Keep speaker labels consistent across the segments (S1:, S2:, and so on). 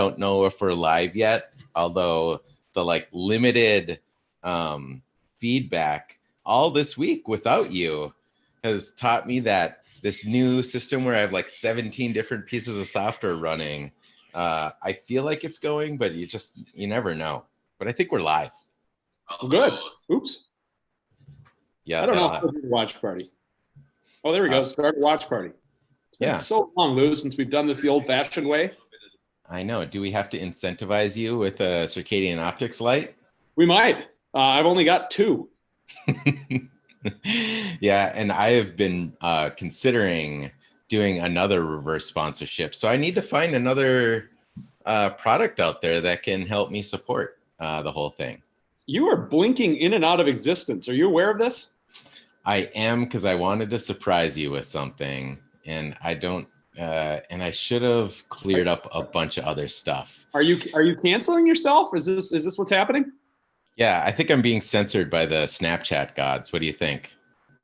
S1: don't know if we're live yet, although the like limited feedback all this week without you has taught me that this new system where I have like 17 different pieces of software running, I feel like it's going, but you never know. But I think we're live.
S2: Well, good. Oops.
S1: Yeah.
S2: I don't know if we'll do the watch party. Oh, there we go. Start a watch party. It's been so long, Lou, since we've done this the old-fashioned way.
S1: I know. Do we have to incentivize you with a circadian optics light?
S2: We might. I've only got 2.
S1: Yeah, and I have been considering doing another reverse sponsorship. So I need to find another product out there that can help me support the whole thing.
S2: You are blinking in and out of existence. Are you aware of this?
S1: I am, because I wanted to surprise you with something, and I don't. And I should have cleared up a bunch of other stuff.
S2: Are you canceling yourself? Is this what's happening?
S1: Yeah, I think I'm being censored by the Snapchat gods. What do you think?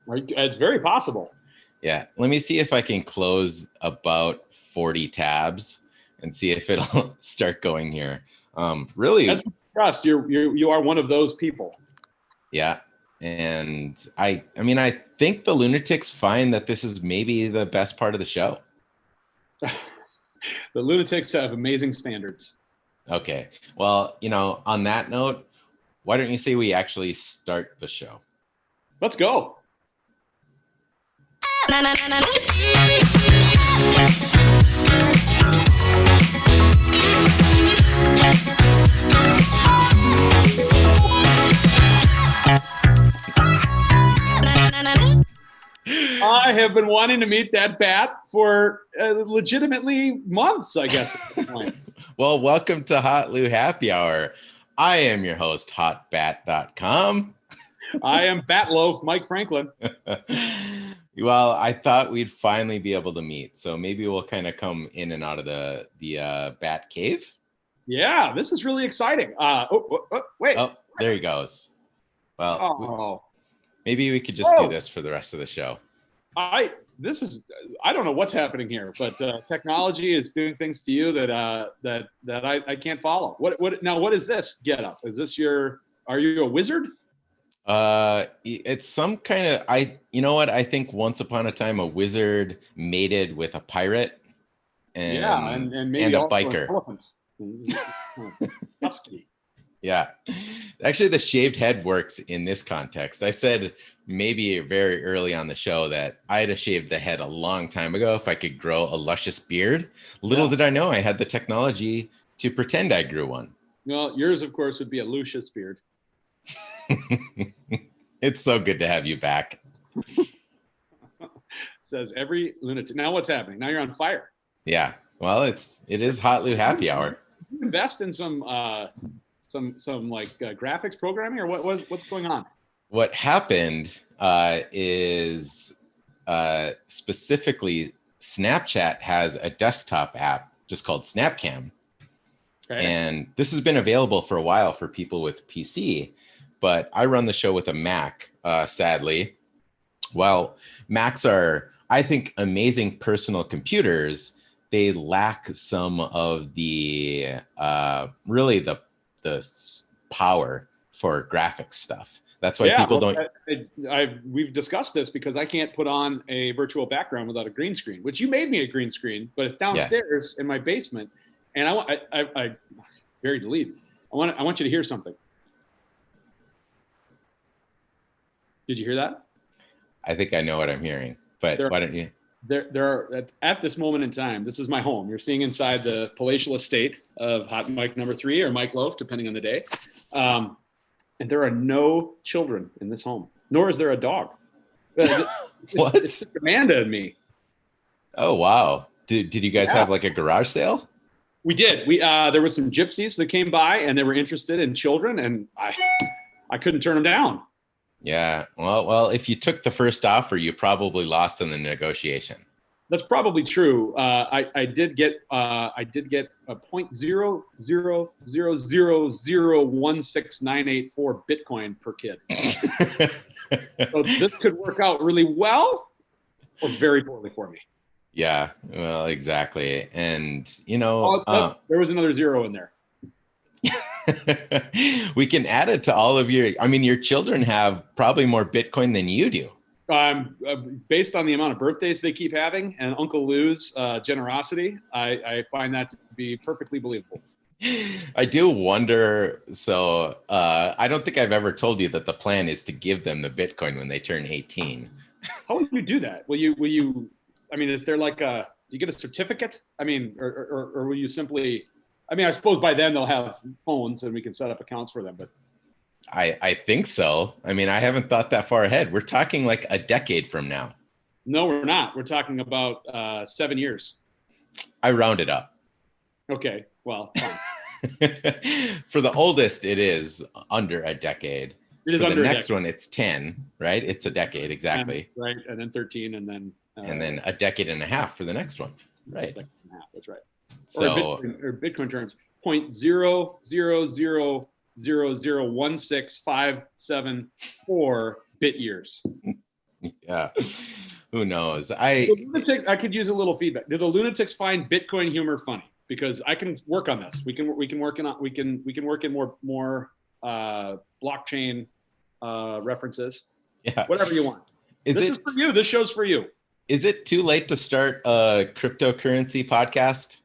S2: It's very possible.
S1: Yeah, let me see if I can close about 40 tabs and see if it'll start going here. Really,
S2: as we trust, you are one of those people.
S1: Yeah, and I mean, I think the lunatics find that this is maybe the best part of the show.
S2: The lunatics have amazing standards.
S1: Okay. Well, on that note, why don't you say we actually start the show?
S2: Let's go. I have been wanting to meet that bat for legitimately months, I guess, at this point.
S1: Well, welcome to Hot Lou Happy Hour. I am your host, hotbat.com.
S2: I am Bat Loaf, Mike Franklin.
S1: Well, I thought we'd finally be able to meet, so maybe we'll kind of come in and out of the bat cave.
S2: Yeah, this is really exciting. Wait.
S1: Oh, there he goes. Well, maybe we could just do this for the rest of the show.
S2: I don't know what's happening here, but technology is doing things to you that I can't follow. What is this get up? Are you a wizard?
S1: It's some kind of, you know what? I think once upon a time a wizard mated with a pirate and maybe a biker.
S2: Husky.
S1: Yeah. Actually, the shaved head works in this context. I said maybe very early on the show that I'd have shaved the head a long time ago if I could grow a luscious beard. Little did I know I had the technology to pretend I grew one.
S2: Well, yours, of course, would be a Lucius beard.
S1: It's so good to have you back.
S2: Says every lunatic. Now what's happening? Now you're on fire.
S1: Yeah. Well, it is Hot Lou Happy Hour.
S2: You invest in some graphics programming, or what's going on?
S1: What happened is specifically Snapchat has a desktop app just called SnapCam. Okay. And this has been available for a while for people with PC, but I run the show with a Mac, sadly. While Macs are, I think, amazing personal computers, they lack some of the really the power for graphics stuff. That's why people don't.
S2: We've discussed this because I can't put on a virtual background without a green screen, which you made me a green screen, but it's downstairs in my basement, and I buried the lead. I want you to hear something. Did you hear that?
S1: I think I know what I'm hearing, but why don't you?
S2: There are, at this moment in time, this is my home. You're seeing inside the palatial estate of Hot Mike number 3 or Mike Loaf, depending on the day. And there are no children in this home, nor is there a dog.
S1: What?
S2: It's Amanda and me.
S1: Oh, wow. Did you guys have like a garage sale?
S2: We did. There were some gypsies that came by and they were interested in children, and I couldn't turn them down.
S1: Yeah. Well, if you took the first offer, you probably lost in the negotiation.
S2: That's probably true. I did get a 0.0000016,984 Bitcoin per kid. So this could work out really well or very poorly for me.
S1: Yeah, well, exactly. And,
S2: There was another zero in there.
S1: we can add it to all of your children have probably more Bitcoin than you do.
S2: Based on the amount of birthdays they keep having and Uncle Lou's generosity, I find that to be perfectly believable.
S1: I do wonder. So I don't think I've ever told you that the plan is to give them the Bitcoin when they turn 18.
S2: How will you do that? Will you, I mean, is there like you get a certificate? I mean, or will you simply, I mean, I suppose by then they'll have phones and we can set up accounts for them, but.
S1: I think so. I mean, I haven't thought that far ahead. We're talking like a decade from now.
S2: No, we're not. We're talking about 7 years.
S1: I rounded up.
S2: Okay, well,
S1: for the oldest, it is under a decade.
S2: It is
S1: for
S2: under
S1: the next one, it's 10, right? It's a decade, exactly.
S2: Right, and then 13, and
S1: then a decade and a half for the next one, right?
S2: That's right.
S1: So,
S2: or Bitcoin terms, 0.00001657 bit years.
S1: Yeah, who knows?
S2: Lunatics, I could use a little feedback. Do the lunatics find Bitcoin humor funny? Because I can work on this. We can work in more blockchain references.
S1: Yeah,
S2: whatever you want. This is for you. This show's for you.
S1: Is it too late to start a cryptocurrency podcast?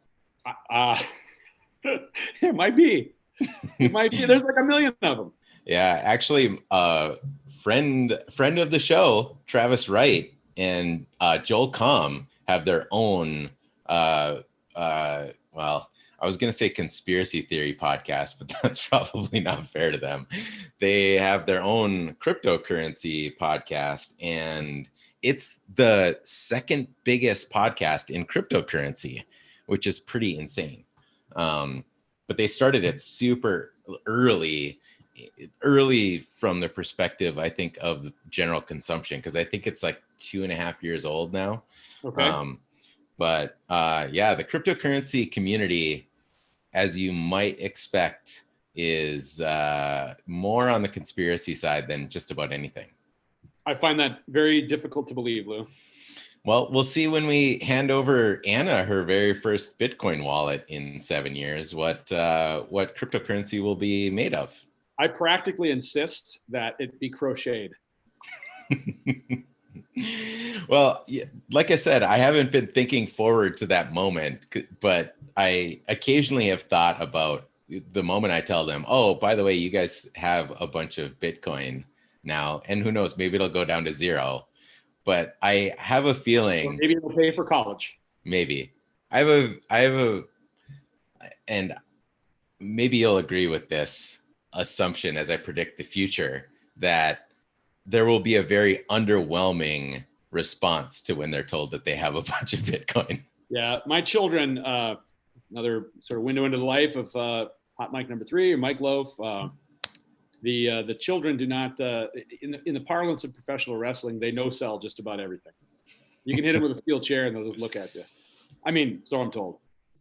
S2: It might be. It might be. There's like a million of them.
S1: Yeah, actually, friend of the show, Travis Wright and Joel Comm have their own. Well, I was going to say conspiracy theory podcast, but that's probably not fair to them. They have their own cryptocurrency podcast, and it's the second biggest podcast in cryptocurrency, which is pretty insane. But they started it super early from the perspective, I think, of general consumption, because I think it's like 2.5 years old now.
S2: Okay.
S1: But yeah, the cryptocurrency community, as you might expect, is more on the conspiracy side than just about anything.
S2: I find that very difficult to believe, Lou.
S1: Well, we'll see when we hand over Anna her very first Bitcoin wallet in 7 years, what cryptocurrency will be made of.
S2: I practically insist that it be crocheted.
S1: Well, like I said, I haven't been thinking forward to that moment, but I occasionally have thought about the moment I tell them, oh, by the way, you guys have a bunch of Bitcoin now, and who knows, maybe it'll go down to zero. But I have a feeling,
S2: or maybe it'll pay for college.
S1: Maybe I have a, and maybe you'll agree with this assumption as I predict the future, that there will be a very underwhelming response to when they're told that they have a bunch of Bitcoin.
S2: Yeah, my children, another sort of window into the life of Hot Mike number 3 or Mike Loaf. The children do not, in the parlance of professional wrestling, they no-sell just about everything. You can hit them with a steel chair and they'll just look at you. I mean, so I'm told.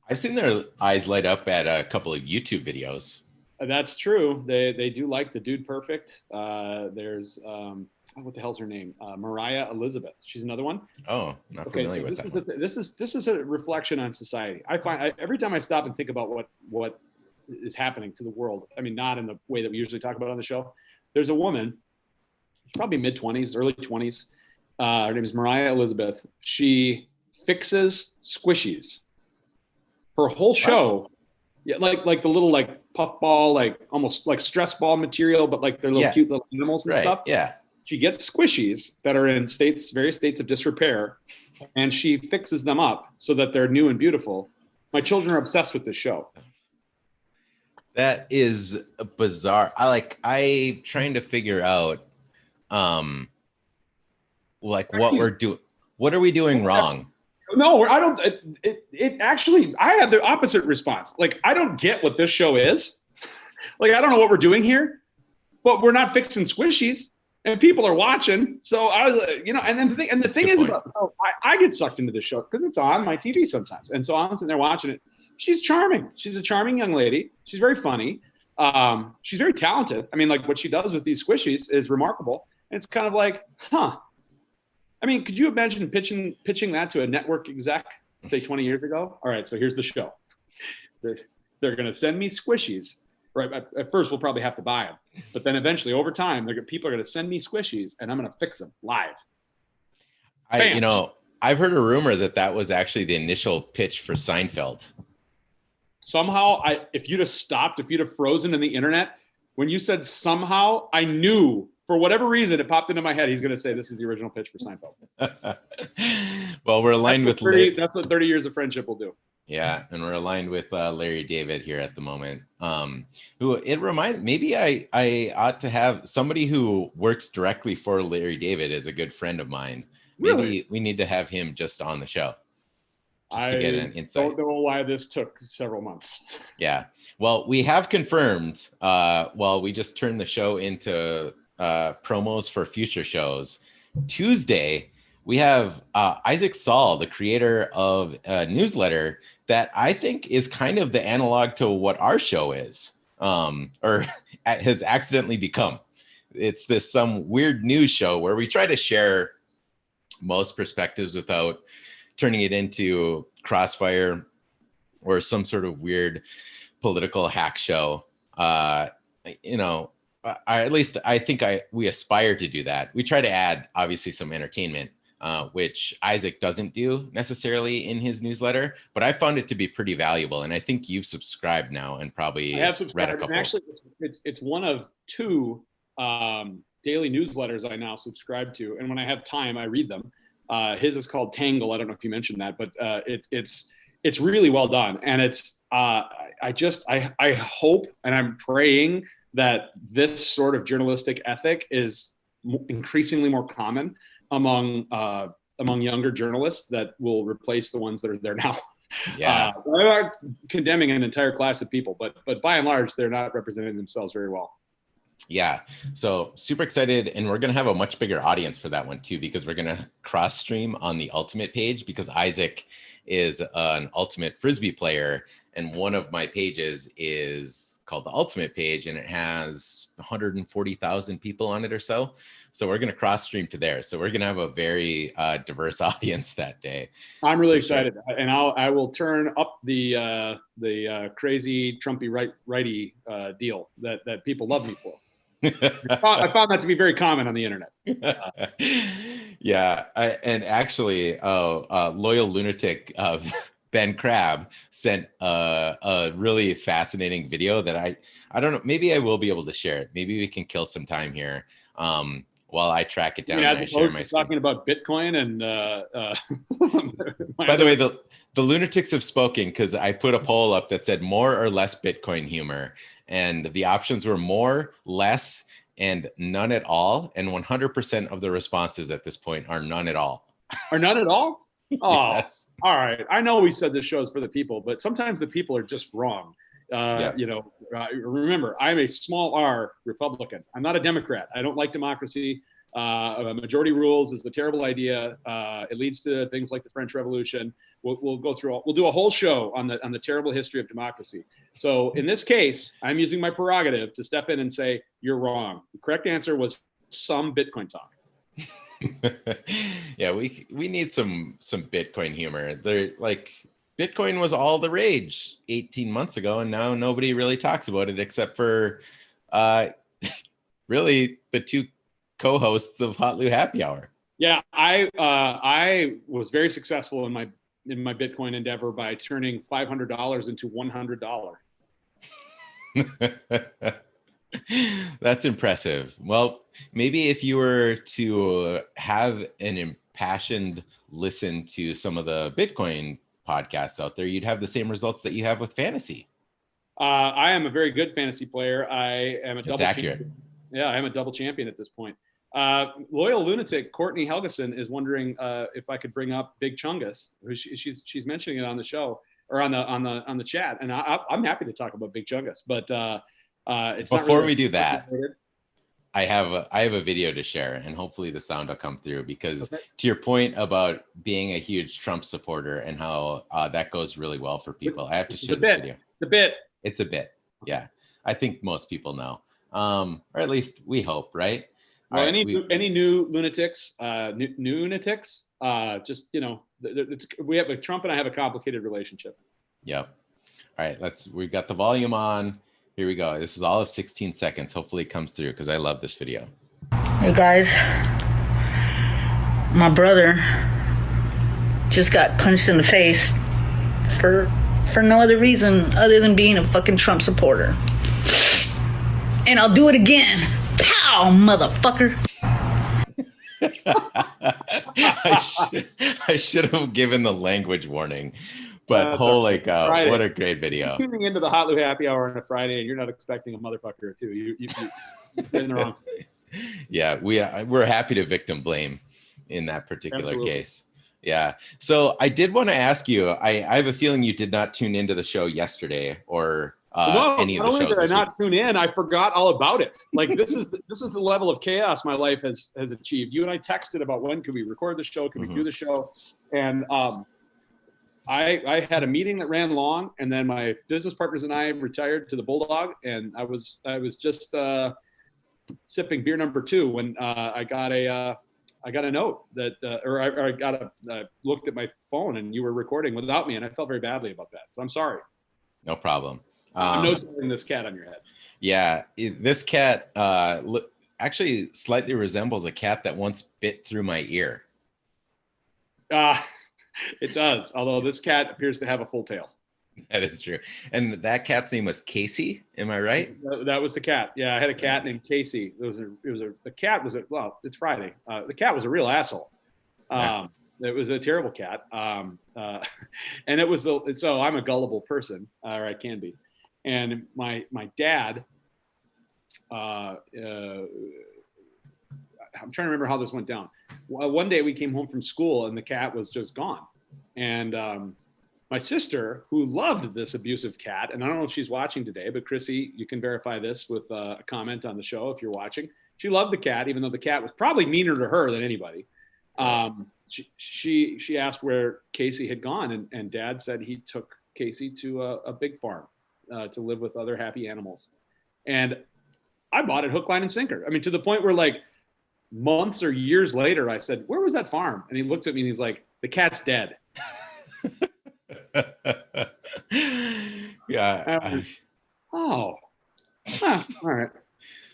S1: I've seen their eyes light up at a couple of YouTube videos.
S2: That's true. They do like the Dude Perfect. There's what the hell's her name? Mariah Elizabeth. She's another one.
S1: Oh, not familiar with that.
S2: This is a reflection on society. I find every time I stop and think about what is happening to the world. I mean, not in the way that we usually talk about on the show. There's a woman, she's probably mid-20s, early 20s. Her name is Mariah Elizabeth. She fixes squishies. Her whole show, yeah, like the little like puff ball, like almost like stress ball material, but like they're little cute little animals and stuff.
S1: Yeah.
S2: She gets squishies that are in various states of disrepair, and she fixes them up so that they're new and beautiful. My children are obsessed with this show.
S1: That is bizarre. I trying to figure out, like what we're doing. What are we doing wrong?
S2: No, I don't. It actually, I had the opposite response. Like, I don't get what this show is. Like, I don't know what we're doing here, but we're not fixing squishies, and people are watching. So I was, and then the thing is about, I get sucked into the show because it's on my TV sometimes, and so I'm sitting there watching it. She's charming. She's a charming young lady. She's very funny. She's very talented. I mean, like what she does with these squishies is remarkable. And it's kind of like, I mean, could you imagine pitching that to a network exec, say 20 years ago? All right, so here's the show. They're going to send me squishies. Right. At first, we'll probably have to buy them, but then eventually, over time, people are going to send me squishies, and I'm going to fix them live.
S1: I've heard a rumor that was actually the initial pitch for Seinfeld.
S2: Somehow, if you'd have frozen in the internet, when you said somehow, I knew for whatever reason it popped into my head. He's going to say this is the original pitch for Seinfeld.
S1: Well, we're aligned with
S2: that's what 30 years of friendship will do.
S1: Yeah, and we're aligned with Larry David here at the moment. Maybe I ought to have somebody who works directly for Larry David is a good friend of mine. Maybe
S2: really?
S1: We need to have him just on the show. Just to get an insight.
S2: I don't know why this took several months.
S1: Yeah. Well, we have confirmed, we just turned the show into promos for future shows. Tuesday, we have Isaac Saul, the creator of a newsletter that I think is kind of the analog to what our show is, or has accidentally become. It's some weird news show where we try to share most perspectives without turning it into Crossfire or some sort of weird political hack show. I think we aspire to do that. We try to add obviously some entertainment, which Isaac doesn't do necessarily in his newsletter, but I found it to be pretty valuable. And I think you've subscribed now and probably read a couple.
S2: And actually, it's one of two daily newsletters I now subscribe to. And when I have time, I read them. His is called Tangle. I don't know if you mentioned that, but it's really well done. And I hope and I'm praying that this sort of journalistic ethic is increasingly more common among younger journalists that will replace the ones that are there now.
S1: Yeah,
S2: I'm not condemning an entire class of people, but by and large, they're not representing themselves very well.
S1: Yeah, so super excited, and we're gonna have a much bigger audience for that one too, because we're gonna cross stream on the Ultimate page, because Isaac is an Ultimate Frisbee player, and one of my pages is called the Ultimate page, and it has 140,000 people on it or so. So we're gonna cross stream to there. So we're gonna have a very diverse audience that day.
S2: I'm really excited, and I will turn up the crazy Trumpy righty deal that people love me for. I found that to be very common on the internet.
S1: Yeah, and actually, loyal lunatic of Ben Crabb sent a really fascinating video that I don't know. Maybe I will be able to share it. Maybe we can kill some time here while I track it down.
S2: And I share my screen. Talking about Bitcoin and.
S1: By the way, the lunatics have spoken, because I put a poll up that said more or less Bitcoin humor. And the options were more, less, and none at all. And 100% of the responses at this point are none at all.
S2: Are none at all? Oh,
S1: yes.
S2: All right. I know we said this show is for the people, but sometimes the people are just wrong. Remember, I'm a small R Republican. I'm not a Democrat. I don't like democracy. Majority rules is a terrible idea. It leads to things like the French Revolution. We'll do a whole show on the terrible history of democracy. So in this case, I'm using my prerogative to step in and say, you're wrong. The correct answer was some Bitcoin talk.
S1: Yeah, we need some Bitcoin humor. Bitcoin was all the rage 18 months ago, and now nobody really talks about it except for really the two co-hosts of Hot Lou Happy Hour.
S2: Yeah, I was very successful in my Bitcoin endeavor by turning $500 into $100.
S1: That's impressive. Well, maybe if you were to have an impassioned listen to some of the Bitcoin podcasts out there, you'd have the same results that you have with fantasy.
S2: I am a very good fantasy player. I am a double
S1: accurate.
S2: Champion. Yeah, I am a double champion at this point. Loyal lunatic Courtney Helgeson is wondering if I could bring up Big Chungus. She's mentioning it on the show or on the chat, and I'm happy to talk about Big Chungus. But it's
S1: before
S2: really
S1: we do that, I have a video to share, and hopefully the sound will come through, because to your point about being a huge Trump supporter and how that goes really well for people, I have to share this video. It's a bit. Yeah, I think most people know, or at least we hope, right?
S2: Well, any new lunatics, new lunatics, just we have Trump and I have a complicated relationship.
S1: Yep. All right, we've got the volume on. Here we go. This is all of 16 seconds. Hopefully it comes through because I love this video.
S3: Hey guys, my brother just got punched in the face for no other reason other than being a fucking Trump supporter. And I'll do it again. Pow, motherfucker.
S1: I should have given the language warning. But holy cow, Friday. What a great video.
S2: You're tuning into the Hot Lou Happy Hour on a Friday, and you're not expecting a motherfucker or two. You're in the wrong.
S1: Yeah, we're happy to victim blame in that particular case. Yeah. So I did want to ask you, I have a feeling you did not tune into the show yesterday or any of the shows. Not only did I not
S2: tune in, I forgot all about it. Like this is the level of chaos my life has achieved. You and I texted about when could we record the show, could we do the show, and I had a meeting that ran long, and then my business partners and I retired to the Bulldog, and I was just sipping beer number 2 when I got a note that I looked at my phone and you were recording without me, and I felt very badly about that. So I'm sorry.
S1: No problem.
S2: I'm noticing this cat on your head.
S1: Yeah, this cat actually slightly resembles a cat that once bit through my ear.
S2: It does, although this cat appears to have a full tail.
S1: That is true. And that cat's name was Casey, am I right?
S2: That was the cat. Yeah, I had a cat named Casey. The cat was it's Friday. The cat was a real asshole. It was a terrible cat. And it was so I'm a gullible person, or I can be. And my dad, I'm trying to remember how this went down. One day we came home from school and the cat was just gone. And my sister, who loved this abusive cat, and I don't know if she's watching today, but Chrissy, you can verify this with a comment on the show if you're watching. She loved the cat, even though the cat was probably meaner to her than anybody. She asked where Casey had gone, and Dad said he took Casey to a big farm to live with other happy animals. And I bought it hook, line, and sinker. I mean, to the point where like months or years later, I said, "Where was that farm?" And he looked at me and he's like, "The cat's dead."
S1: Yeah.
S2: All right.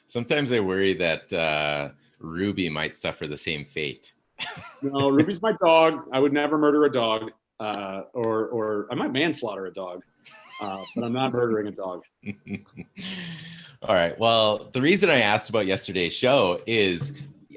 S1: Sometimes I worry that Ruby might suffer the same fate.
S2: No, Ruby's my dog. I would never murder a dog, or I might manslaughter a dog, but I'm not murdering a dog.
S1: All right. Well, the reason I asked about yesterday's show is,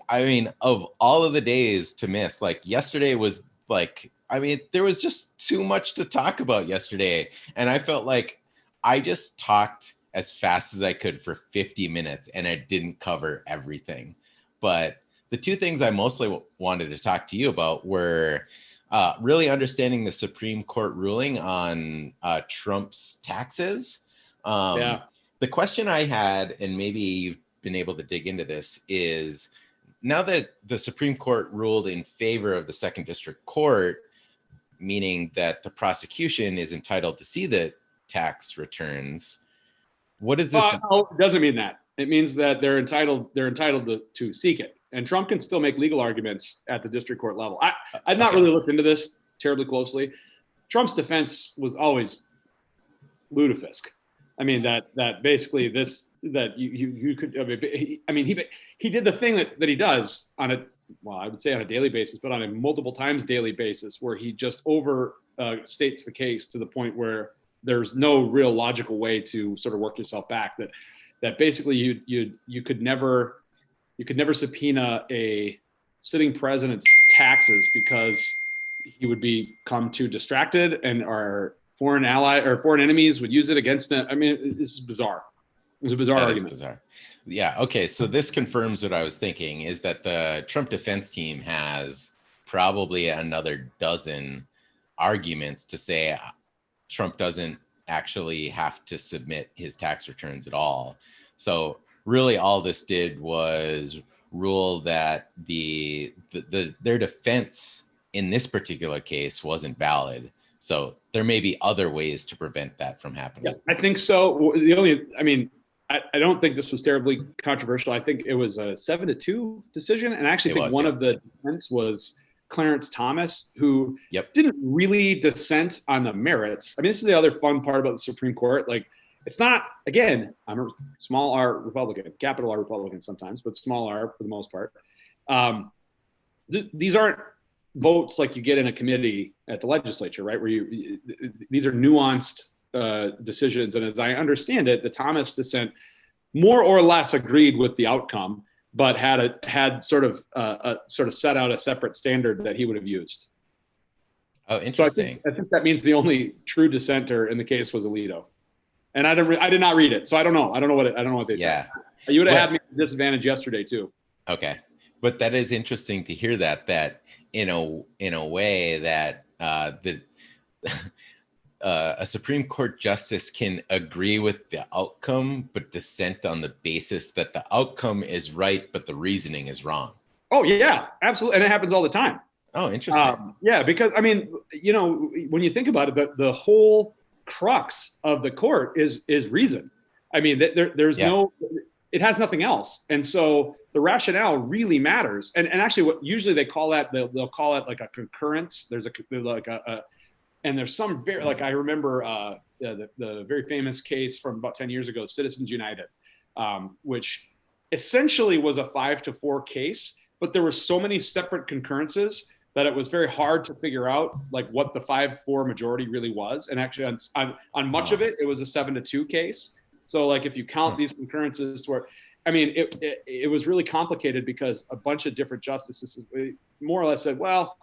S1: I mean, of all of the days to miss, like yesterday was like, I mean, there was just too much to talk about yesterday. And I felt like I just talked as fast as I could for 50 minutes and I didn't cover everything. But the two things I mostly wanted to talk to you about were really understanding the Supreme Court ruling on Trump's taxes. The question I had, and maybe you've been able to dig into this, is now that the Supreme Court ruled in favor of the Second District Court, meaning that the prosecution is entitled to see the tax returns, what is this?
S2: No, it doesn't mean that. It means that they're entitled to seek it. And Trump can still make legal arguments at the district court level. I've not really looked into this terribly closely. Trump's defense was always lutefisk. I mean, that basically you could, I mean, he did the thing that he does on I would say on a daily basis, but on a multiple times daily basis, where he just overstates the case to the point where there's no real logical way to sort of work yourself back. That basically you could never subpoena a sitting president's taxes because he would become too distracted, and our foreign ally or foreign enemies would use it against him. I mean, this is bizarre. It was a bizarre argument.
S1: Bizarre. Yeah. Okay. So this confirms what I was thinking, is that the Trump defense team has probably another dozen arguments to say Trump doesn't actually have to submit his tax returns at all. So really all this did was rule that their defense in this particular case wasn't valid. So there may be other ways to prevent that from happening.
S2: Yeah, I think so. I don't think this was terribly controversial. I think it was a 7-2 decision. And I actually think one of the dissents was Clarence Thomas, who didn't really dissent on the merits. I mean, this is the other fun part about the Supreme Court. Like, it's not, again, I'm a small r Republican, capital R Republican sometimes, but small r for the most part. These aren't votes like you get in a committee at the legislature, right? Where these are nuanced decisions. And as I understand it, the Thomas dissent more or less agreed with the outcome, but had sort of set out a separate standard that he would have used.
S1: Oh, interesting.
S2: So I think that means the only true dissenter in the case was Alito. And I did not read it, so I don't know. I don't know what they said. You would have had me at a disadvantage yesterday too.
S1: Okay, but that is interesting to hear that in a way that a Supreme Court justice can agree with the outcome, but dissent on the basis that the outcome is right, but the reasoning is wrong.
S2: Oh yeah, absolutely, and it happens all the time.
S1: Oh, interesting.
S2: Yeah, because I mean, when you think about it, the whole crux of the court is reason. I mean, there's it has nothing else, and so the rationale really matters. And actually, what usually they call that, they'll call it like a concurrence. There's and there's some very, like, I remember the very famous case from about 10 years ago, Citizens United, which essentially was a 5-4 case, but there were so many separate concurrences that it was very hard to figure out like what the 5-4 majority really was. And actually on much of it, it was a 7-2 case. So like if you count these concurrences to where, I mean, it was really complicated because a bunch of different justices more or less said, well,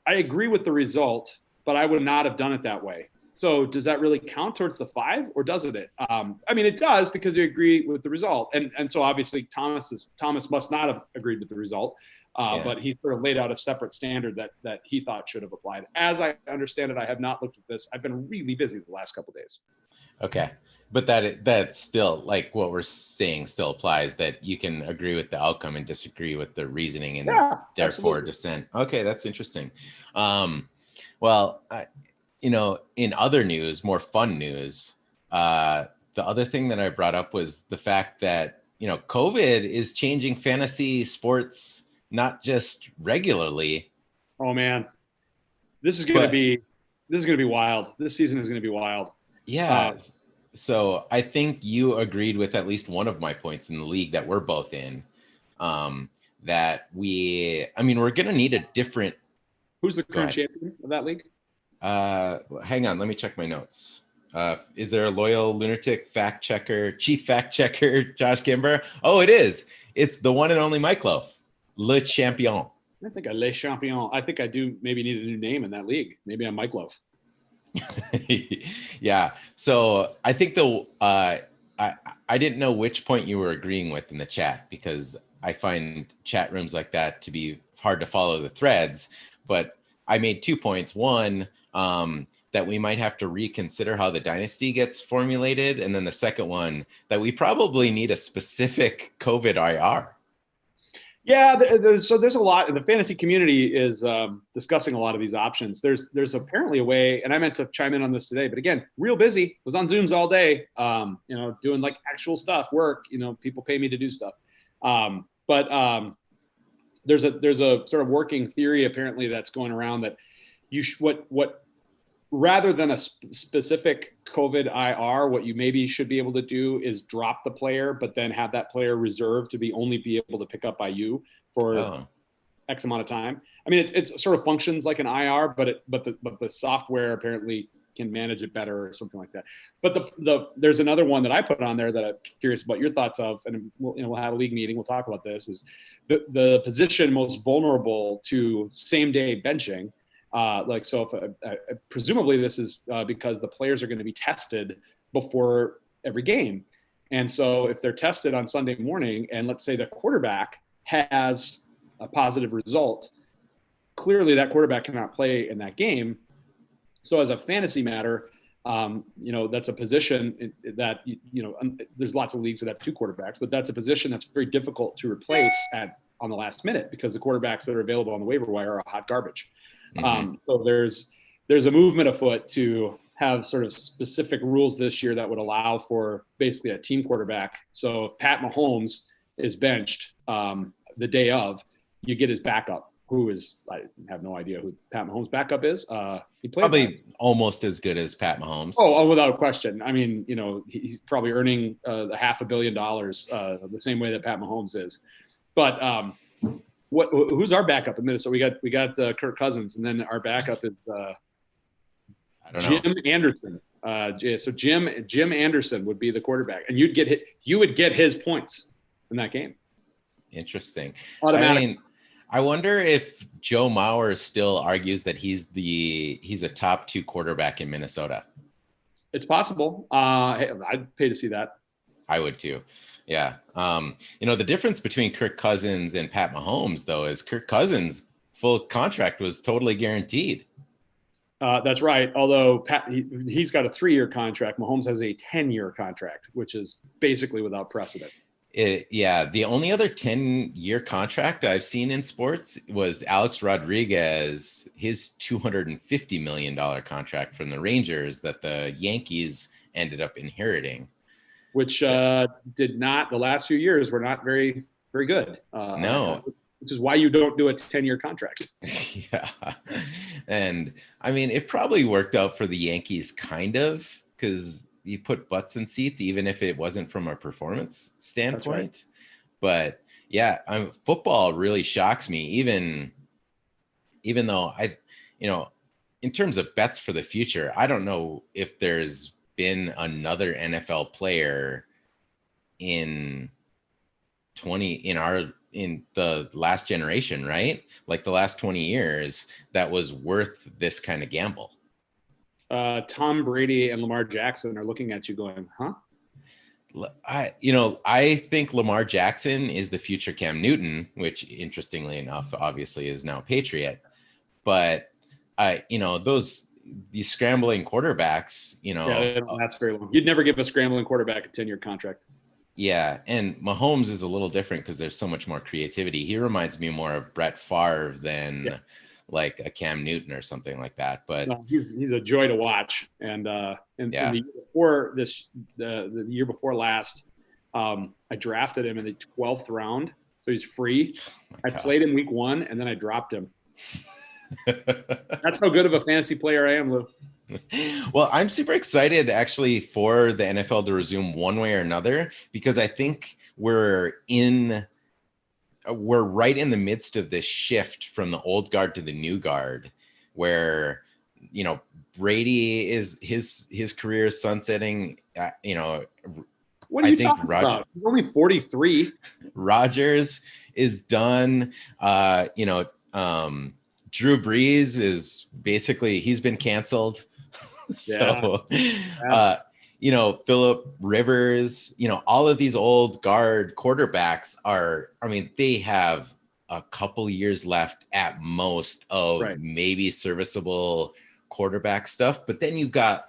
S2: I agree with the result, but I would not have done it that way. So does that really count towards the 5, or doesn't it? I mean, it does, because you agree with the result. And so obviously Thomas must not have agreed with the result, but he sort of laid out a separate standard that he thought should have applied. As I understand it, I have not looked at this. I've been really busy the last couple of days.
S1: Okay. But that's still, like, what we're saying still applies, that you can agree with the outcome and disagree with the reasoning, and therefore dissent. Okay, that's interesting. Well, in other news, more fun news, the other thing that I brought up was the fact that, COVID is changing fantasy sports, not just regularly.
S2: Oh man, this is going to be wild. This season is going to be wild.
S1: Yeah. So I think you agreed with at least one of my points in the league that we're both in, that we're going to need a different.
S2: Who's the current champion of that league?
S1: Hang on, let me check my notes. Is there a loyal lunatic chief fact checker, Josh Kimber? Oh, it is. It's the one and only Mike Loaf, Le Champion.
S2: I think Le Champion. I think I do maybe need a new name in that league. Maybe I'm Mike Loaf.
S1: Yeah. So I think I didn't know which point you were agreeing with in the chat, because I find chat rooms like that to be hard to follow the threads. But I made 2 points. One, that we might have to reconsider how the dynasty gets formulated. And then the second one, that we probably need a specific COVID IR.
S2: Yeah, so there's a lot. The fantasy community is discussing a lot of these options. There's apparently a way, and I meant to chime in on this today, but again, real busy. Was on Zooms all day, doing like actual stuff, work. People pay me to do stuff. But there's a sort of working theory apparently that's going around that what rather than a specific COVID IR, what you maybe should be able to do is drop the player, but then have that player reserved to only be able to pick up by you for X amount of time. I mean, it's sort of functions like an IR, but the software apparently can manage it better or something like that. But there's another one that I put on there that I'm curious about your thoughts of, and we'll have a league meeting. We'll talk about this. Is the position most vulnerable to same day benching? Presumably this is because the players are going to be tested before every game. And so if they're tested on Sunday morning, and let's say the quarterback has a positive result, clearly that quarterback cannot play in that game. So as a fantasy matter, that's a position that, there's lots of leagues that have 2 quarterbacks, but that's a position that's very difficult to replace on the last minute, because the quarterbacks that are available on the waiver wire are hot garbage. Mm-hmm. So there's a movement afoot to have sort of specific rules this year that would allow for basically a team quarterback. So if Pat Mahomes is benched the day of, you get his backup, who is, I have no idea who Pat Mahomes' backup is. He played
S1: probably almost as good as Pat Mahomes.
S2: Oh, without question. I mean, he's probably earning $500 million the same way that Pat Mahomes is. But who's our backup in Minnesota? We got Kirk Cousins, and then our backup is Jim Anderson. So Jim Anderson would be the quarterback, and you would get his points in that game.
S1: Interesting.
S2: Automatic.
S1: I wonder if Joe Mauer still argues that he's a top 2 quarterback in Minnesota.
S2: It's possible. I'd pay to see that.
S1: I would too. Yeah. The difference between Kirk Cousins and Pat Mahomes, though, is Kirk Cousins' full contract was totally guaranteed.
S2: That's right. Although he's got a 3-year contract, Mahomes has a 10-year contract, which is basically without precedent.
S1: The only other 10-year contract I've seen in sports was Alex Rodriguez, his $250 million contract from the Rangers that the Yankees ended up inheriting.
S2: Which the last few years were not very, very good.
S1: No.
S2: Which is why you don't do a 10-year contract.
S1: Yeah. And I mean, it probably worked out for the Yankees kind of, because you put butts in seats, even if it wasn't from a performance standpoint. Right. But yeah, football really shocks me, even though in terms of bets for the future, I don't know if there's been another NFL player in the last generation, right? Like the last 20 years that was worth this kind of gamble.
S2: Tom Brady and Lamar Jackson are looking at you going, huh?
S1: I think Lamar Jackson is the future Cam Newton, which interestingly enough, obviously is now a Patriot. But these scrambling quarterbacks,
S2: they don't last very long. You'd never give a scrambling quarterback a 10-year contract.
S1: Yeah, and Mahomes is a little different because there's so much more creativity. He reminds me more of Brett Favre than like a Cam Newton or something like that. But
S2: no, he's a joy to watch. And the year before the year before last, I drafted him in the 12th round, so he's free. I played him week 1, and then I dropped him. That's how good of a fantasy player I am, Lou.
S1: Well, I'm super excited actually for the NFL to resume one way or another, because I think we're right in the midst of this shift from the old guard to the new guard, where Brady is his career is sunsetting.
S2: What are you talking about? He's only 43.
S1: Rodgers is done. Drew Brees is basically, he's been canceled. So, Phillip Rivers, all of these old guard quarterbacks they have a couple years left at most of maybe serviceable quarterback stuff. But then you've got,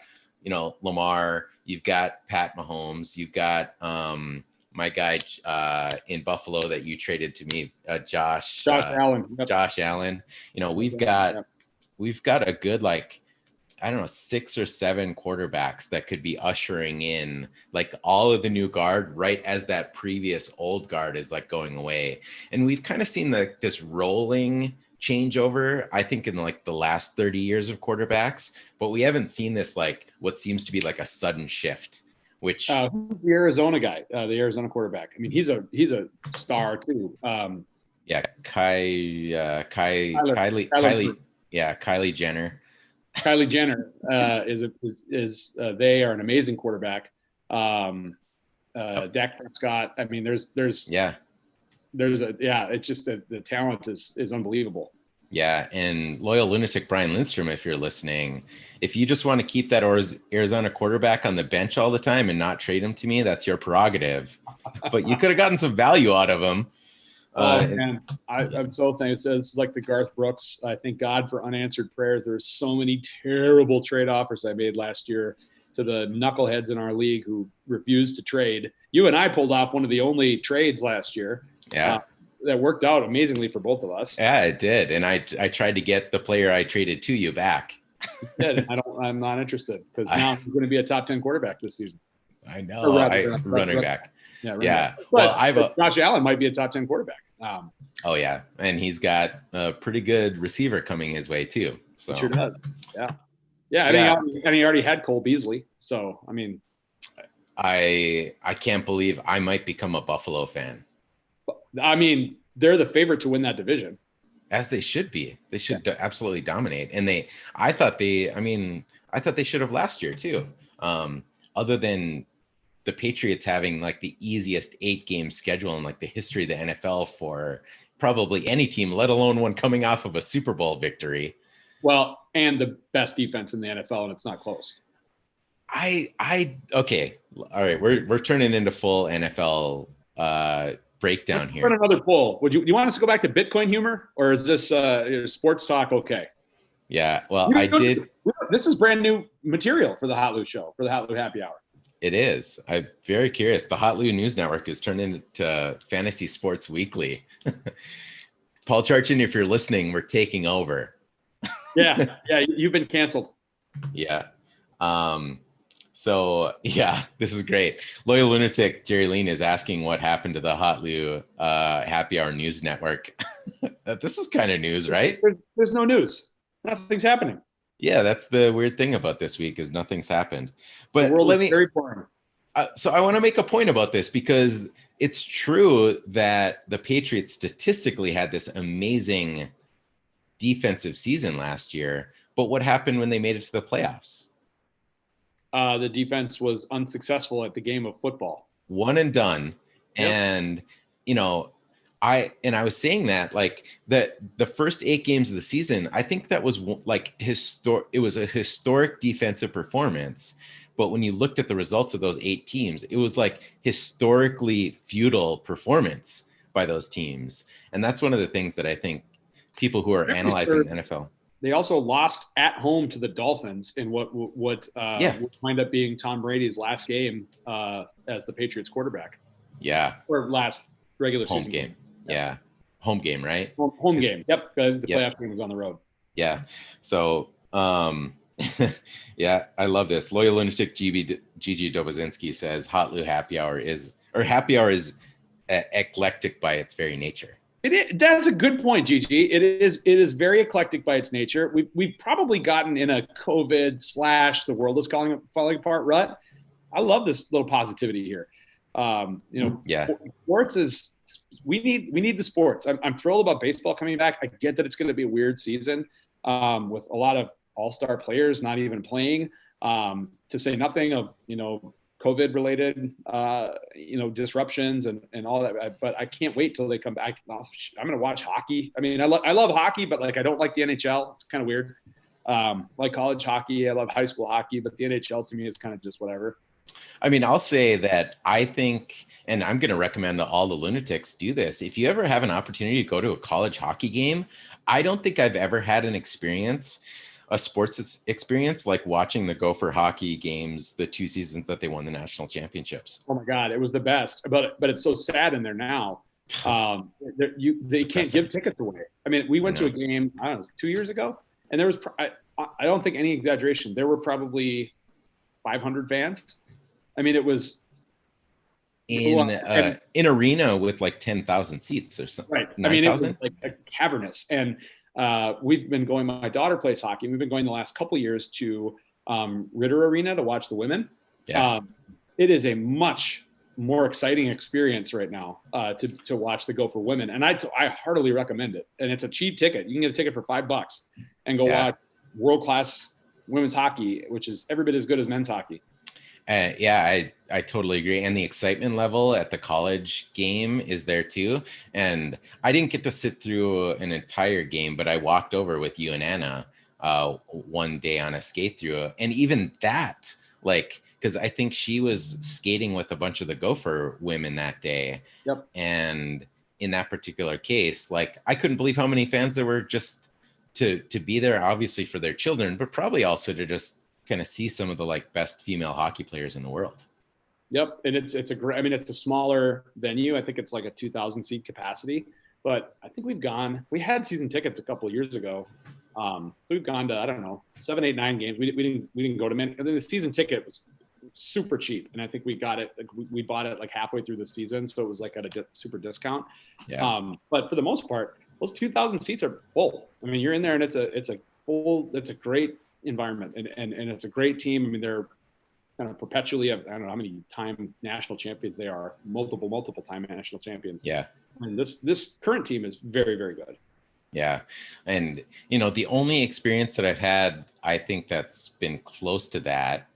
S1: Lamar, you've got Pat Mahomes, you've got my guy in Buffalo that you traded to me, Josh
S2: Allen. Yep.
S1: Josh Allen. We've got a good 6 or 7 quarterbacks that could be ushering in all of the new guard right as that previous old guard is going away. And we've kind of seen this rolling changeover, I think, in the last 30 years of quarterbacks, but we haven't seen this what seems to be a sudden shift. Which
S2: who's the Arizona guy, the Arizona quarterback? I mean, he's a star too.
S1: Kylie Jenner.
S2: Kylie Jenner is they are an amazing quarterback. Dak Prescott. I mean, it's just the talent is unbelievable.
S1: Yeah, and loyal lunatic Brian Lindstrom, if you're listening, if you just want to keep that Arizona quarterback on the bench all the time and not trade him to me, that's your prerogative. But you could have gotten some value out of him.
S2: Man, I'm so thankful. It's like the Garth Brooks. I thank God for unanswered prayers. There's so many terrible trade offers I made last year to the knuckleheads in our league who refused to trade. You and I pulled off one of the only trades last year.
S1: Yeah.
S2: That worked out amazingly for both of us.
S1: Yeah, it did. And I tried to get the player I traded to you back.
S2: I'm not interested because now he's going to be a top 10 quarterback this season.
S1: I know. Running back.
S2: Yeah.
S1: Well,
S2: Josh Allen might be a top 10 quarterback.
S1: Oh yeah, and he's got a pretty good receiver coming his way too. So
S2: he sure does. Yeah. And he already had Cole Beasley. So I mean,
S1: I can't believe I might become a Buffalo fan.
S2: I mean, they're the favorite to win that division.
S1: As they should be. They should absolutely dominate. And I thought they should have last year too. Other than the Patriots having like the easiest 8-game schedule in like the history of the NFL for probably any team, let alone one coming off of a Super Bowl victory.
S2: Well, and the best defense in the NFL, and it's not close.
S1: Okay. All right. We're turning into full NFL breakdown here.
S2: Run another poll. Do you want us to go back to Bitcoin humor, or is this sports talk okay?
S1: Yeah. Well,
S2: This is brand new material for the Hotlou show, for the Hotlou Happy Hour.
S1: It is. I'm very curious. The Hotlou News Network is turned into Fantasy Sports Weekly. Paul Charchin, if you're listening, we're taking over.
S2: Yeah. You've been canceled.
S1: Yeah. So yeah, this is great. Loyal Lunatic Jerry Lean is asking what happened to the Hotlou Happy Hour News Network. This is kind of news, right?
S2: There's no news. Nothing's happening.
S1: Yeah, that's the weird thing about this week is nothing's happened. But
S2: very boring.
S1: So I want to make a point about this because it's true that the Patriots statistically had this amazing defensive season last year. But what happened when they made it to the playoffs?
S2: The defense was unsuccessful at the game of football.
S1: One and done.
S2: Yep.
S1: And, I was saying that like the first 8 games of the season, I think that was like it was a historic defensive performance. But when you looked at the results of those 8 teams, it was like historically futile performance by those teams. And that's one of the things that I think people who are analyzing the NFL.
S2: They also lost at home to the Dolphins in what would wind up being Tom Brady's last game as the Patriots quarterback.
S1: Yeah.
S2: Or last regular
S1: home
S2: season
S1: game. Yeah. Home game, right?
S2: Home game. Yep. The playoff game was on the road.
S1: Yeah. So, yeah, I love this. Loyal Lunatic Gigi Dobozinski says Hotlou Happy Hour is eclectic by its very nature.
S2: That's a good point, Gigi. It is very eclectic by its nature. We've probably gotten in a COVID / the world is falling apart rut. I love this little positivity here. Sports is we need the sports. I'm thrilled about baseball coming back. I get that it's going to be a weird season with a lot of all-star players not even playing. To say nothing of COVID related disruptions and all that. But I can't wait till they come back. I'm going to watch hockey. I mean, I love hockey, but like I don't like the NHL. It's kind of weird. Like college hockey, I love high school hockey, but the NHL to me is kind of just whatever.
S1: I mean, I'll say that I think, and I'm going to recommend to all the lunatics do this. If you ever have an opportunity to go to a college hockey game, I don't think I've ever had a sports experience like watching the Gopher hockey games, the 2 seasons that they won the national championships.
S2: Oh my God, it was the best. But it's so sad in there now. They can't give tickets away. I mean, we went to a game, I don't know, 2 years ago, and there was, I don't think any exaggeration, there were probably 500 fans. I mean, it was
S1: in arena with like 10,000 seats or something.
S2: Right. 9, I mean, it was like a cavernous. And we've been going, my daughter plays hockey. We've been going the last couple of years to Ritter Arena to watch the women.
S1: Yeah.
S2: It is a much more exciting experience right now to watch the Gopher women. And I heartily recommend it. And it's a cheap ticket. You can get a ticket for $5 and go watch world-class women's hockey, which is every bit as good as men's hockey.
S1: I totally agree. And the excitement level at the college game is there too. And I didn't get to sit through an entire game, but I walked over with you and Anna one day on a skate through. And even that, because I think she was skating with a bunch of the Gopher women that day.
S2: Yep. And
S1: in that particular case, I couldn't believe how many fans there were just to be there, obviously for their children, but probably also to just kind of see some of the best female hockey players in the world.
S2: Yep. And it's a great, I mean, it's a smaller venue. I think it's like a 2,000 seat capacity, but I think we had season tickets a couple of years ago. So we've gone to, I don't know, 7, 8, 9 games. We didn't go to many. And then the season ticket was super cheap, and I think we got it. Like, we bought it like halfway through the season, so it was like at a super discount.
S1: Yeah.
S2: But for the most part, those 2,000 seats are full. I mean, you're in there, and it's a great environment, and it's a great team. I mean, they're kind of perpetually, I don't know how many time national champions they are, multiple time national champions.
S1: Yeah.
S2: And this current team is very, very good.
S1: Yeah. And, the only experience that I've had, I think that's been close to that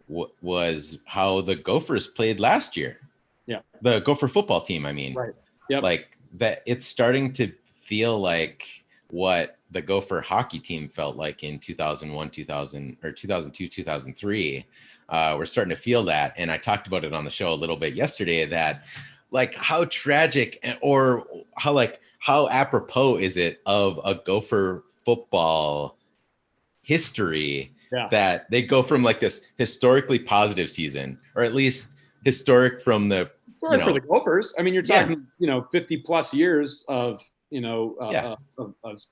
S1: was how the Gophers played last year.
S2: Yeah.
S1: The Gopher football team, I mean.
S2: Right. Yep.
S1: Like that, it's starting to feel like what the Gopher hockey team felt like in 2001, 2002, 2003. We're starting to feel that. And I talked about it on the show a little bit yesterday, that like how tragic or how apropos is it of a Gopher football history that they go from like this historically positive season, or at least historic from the
S2: for the Gophers. I mean, you're talking 50 plus years of of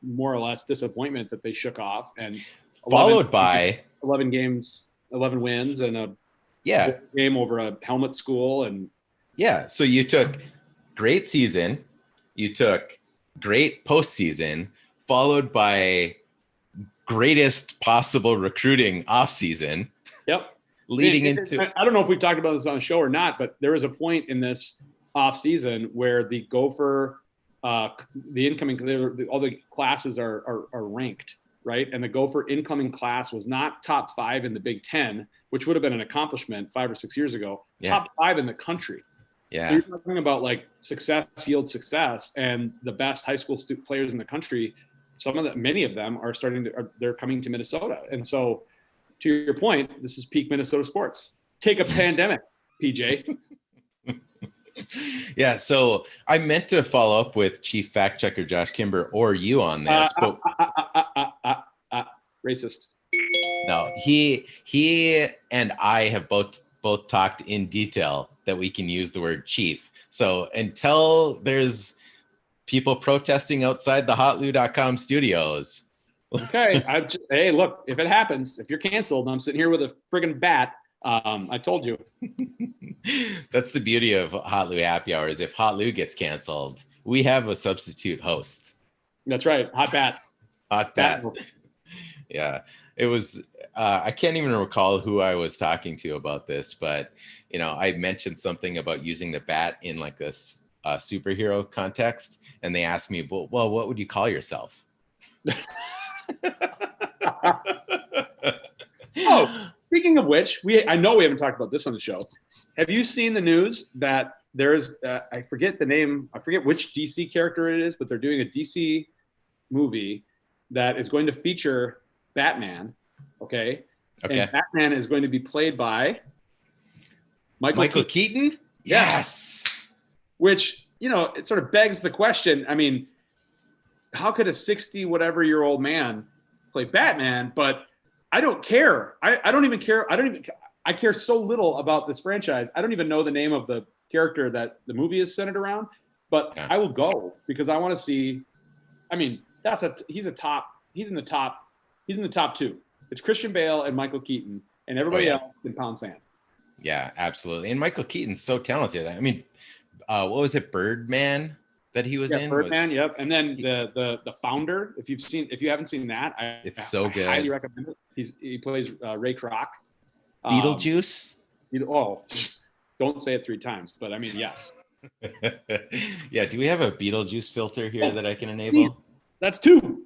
S2: more or less disappointment that they shook off, and
S1: followed by
S2: 11 games, 11 wins, and a game over a helmet school. And
S1: so you took great season, you took great postseason, followed by greatest possible recruiting off season.
S2: Yep.
S1: Leading into,
S2: I don't know if we've talked about this on the show or not, but there was a point in this off season where the Gopher, all the classes are ranked, right? And the Gopher incoming class was not top 5 in the Big Ten, which would have been an accomplishment 5 or 6 years ago.
S1: Yeah.
S2: Top 5 in the country.
S1: Yeah.
S2: So you're talking about like success yields success, and the best high school players in the country, many of them they're coming to Minnesota. And so, to your point, this is peak Minnesota sports. Take a pandemic, PJ.
S1: Yeah, so I meant to follow up with Chief Fact Checker Josh Kimber or you on this, but
S2: racist.
S1: No, he and I have both talked in detail that we can use the word chief. So until there's people protesting outside the hotlou.com studios.
S2: Okay. Hey, look, if it happens, if you're canceled, I'm sitting here with a friggin' bat. I told you.
S1: That's the beauty of Hot Lou Happy Hours. If Hot Lou gets canceled, we have a substitute host.
S2: That's right. Hot bat.
S1: Hot bat. Yeah. It was, I can't even recall who I was talking to about this, but, I mentioned something about using the bat in like this superhero context. And they asked me, well, what would you call yourself?
S2: Oh, speaking of which, I know we haven't talked about this on the show. Have you seen the news that there's, I forget the name, I forget which DC character it is, but they're doing a DC movie that is going to feature Batman. Okay. And Batman is going to be played by
S1: Michael Keaton? Yes.
S2: Which, it sort of begs the question. I mean, how could a 60-whatever-year-old man play Batman? But I don't care. I don't even care. I care so little about this franchise. I don't even know the name of the character that the movie is centered around, but I will go because I want to see. I mean, he's in the top 2. It's Christian Bale and Michael Keaton, and everybody else can pound sand.
S1: Yeah, absolutely. And Michael Keaton's so talented. I mean, what was it, Birdman that he was in?
S2: Birdman, yep. And then the Founder. If you haven't seen that,
S1: it's so good.
S2: I highly recommend it. He plays Ray Kroc.
S1: Beetlejuice.
S2: Don't say it 3 times, but I mean yes.
S1: Yeah. Do we have a Beetlejuice filter here that I can enable?
S2: That's 2.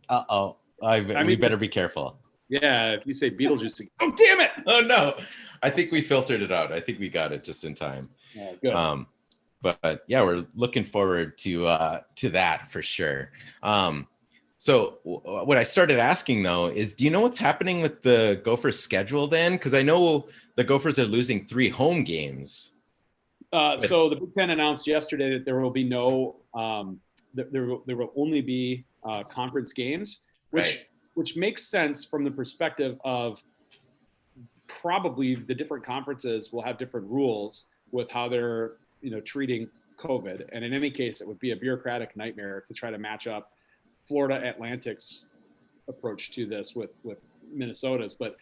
S1: Uh-oh. We better be careful.
S2: Yeah, if you say Beetlejuice, oh damn it!
S1: Oh no, I think we filtered it out. I think we got it just in time.
S2: Yeah, good.
S1: But yeah, we're looking forward to that for sure. So what I started asking though is, do you know what's happening with the Gophers schedule then? Because I know the Gophers are losing 3 home games.
S2: So the Big Ten announced yesterday that there will be no, there will only be conference games, which makes sense from the perspective of probably the different conferences will have different rules with how they're treating COVID. And in any case, it would be a bureaucratic nightmare to try to match up Florida Atlantic's approach to this with Minnesota's, but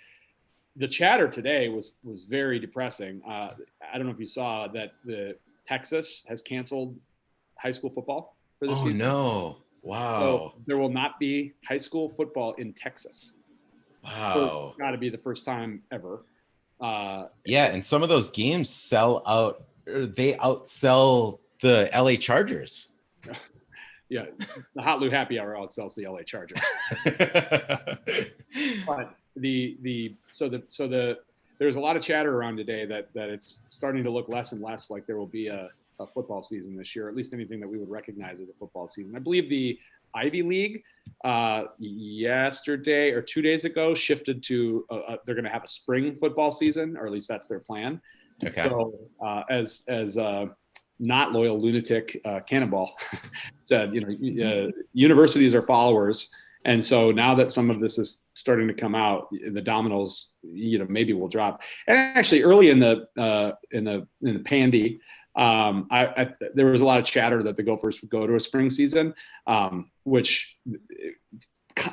S2: the chatter today was very depressing. I don't know if you saw that the Texas has canceled high school football for this season.
S1: No. Wow.
S2: So there will not be high school football in Texas.
S1: Wow.
S2: Got to be the first time ever.
S1: Yeah, and some of those games sell out, or they outsell the LA Chargers.
S2: Yeah, the Hot Lou Happy Hour outsells the LA Chargers. But there's a lot of chatter around today that it's starting to look less and less like there will be a football season this year, or at least anything that we would recognize as a football season. I believe the Ivy League yesterday or 2 days ago shifted to they're going to have a spring football season, or at least that's their plan.
S1: Okay.
S2: So as not loyal lunatic Cannonball said, universities are followers. And so now that some of this is starting to come out, the dominoes, maybe will drop. And actually, early in the pandy, there was a lot of chatter that the Gophers would go to a spring season, which,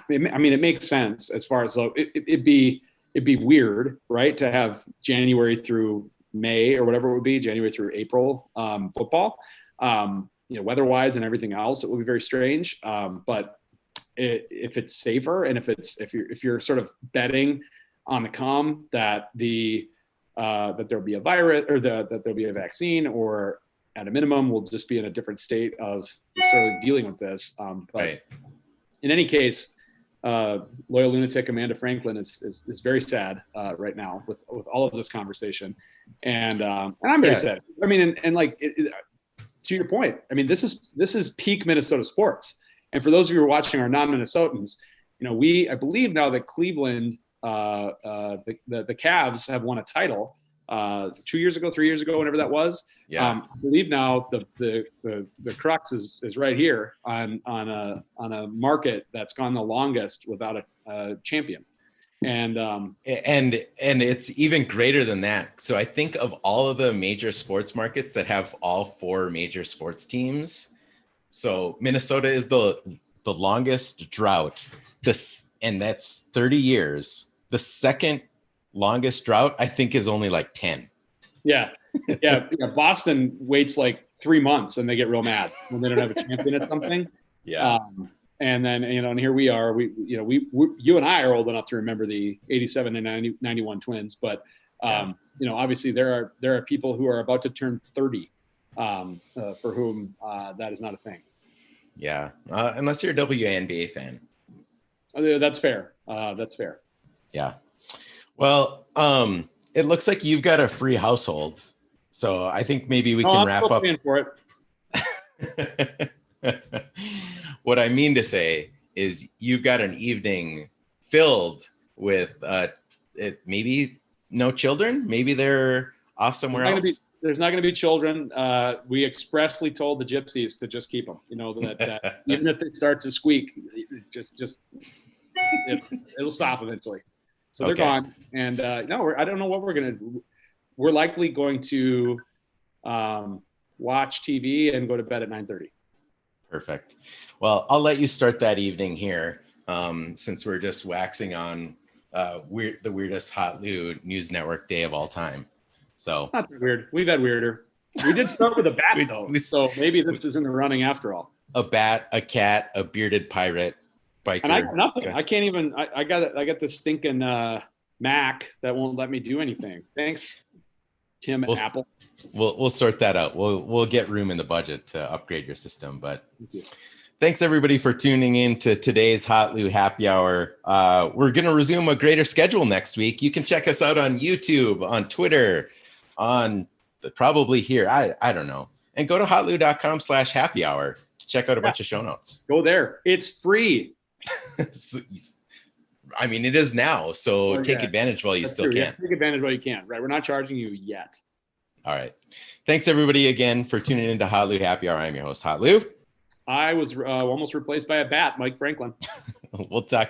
S2: it makes sense as far as it'd be weird, right, to have January through May or whatever it would be, January through April football. Weather-wise and everything else, it will be very strange. But if it's safer, and if you're sort of betting on the come that that there'll be a virus, or that there'll be a vaccine, or at a minimum we'll just be in a different state of sort of dealing with this. But
S1: right.
S2: In any case, loyal lunatic Amanda Franklin is very sad right now with all of this conversation, and I'm very sad. I mean, to your point, I mean, this is peak Minnesota sports. And for those of you who are watching, our non-Minnesotans, I believe now that Cleveland, the Cavs have won a title 2 years ago, 3 years ago, whenever that was.
S1: Yeah.
S2: I believe now the crux is right here on a market that's gone the longest without a champion. And
S1: it's even greater than that. So I think of all of the major sports markets that have all four major sports teams. So Minnesota is the longest drought. And that's 30 years. The second longest drought, I think, is only like 10.
S2: Yeah. Boston waits like 3 months and they get real mad when they don't have a champion at something.
S1: Yeah.
S2: And then, and here we are, you and I are old enough to remember the 87 and 91 Twins, but, obviously there are people who are about to turn 30 for whom that is not a thing.
S1: Yeah. Unless you're a WNBA fan.
S2: That's fair. That's fair.
S1: Yeah. Well, it looks like you've got a free household. So I think maybe we can wrap up.
S2: Paying for
S1: it. What I mean to say is you've got an evening filled with maybe no children. Maybe they're off somewhere else.
S2: There's not going to be children. We expressly told the gypsies to just keep them. That even if they start to squeak, it'll stop eventually. So they're gone. And I don't know what we're going to do. We're likely going to watch TV and go to bed at 9:30.
S1: Perfect. Well, I'll let you start that evening here, since we're just waxing on the weirdest Hot Lou News Network day of all time. So
S2: it's not that weird. We've had weirder. We did start with a bat though, so maybe this is in the running after all.
S1: A bat, a cat, a bearded pirate, biker.
S2: And I got nothing. I can't even. I got this stinking Mac that won't let me do anything. Thanks, Tim Apple.
S1: We'll sort that out. We'll get room in the budget to upgrade your system. But thanks everybody for tuning in to today's Hot Lou Happy Hour. We're going to resume a greater schedule next week. You can check us out on YouTube, on Twitter, on probably here. I don't know. And go to hotlou.com/happy hour to check out a bunch of show notes.
S2: Go there. It's free.
S1: I mean, it is now. So take advantage while you still can.
S2: Yeah, take advantage while you can. Right. We're not charging you yet.
S1: All right. Thanks everybody again for tuning into Hot Lou Happy Hour. I'm your host, Hot Lou.
S2: I was almost replaced by a bat, Mike Franklin.
S1: We'll talk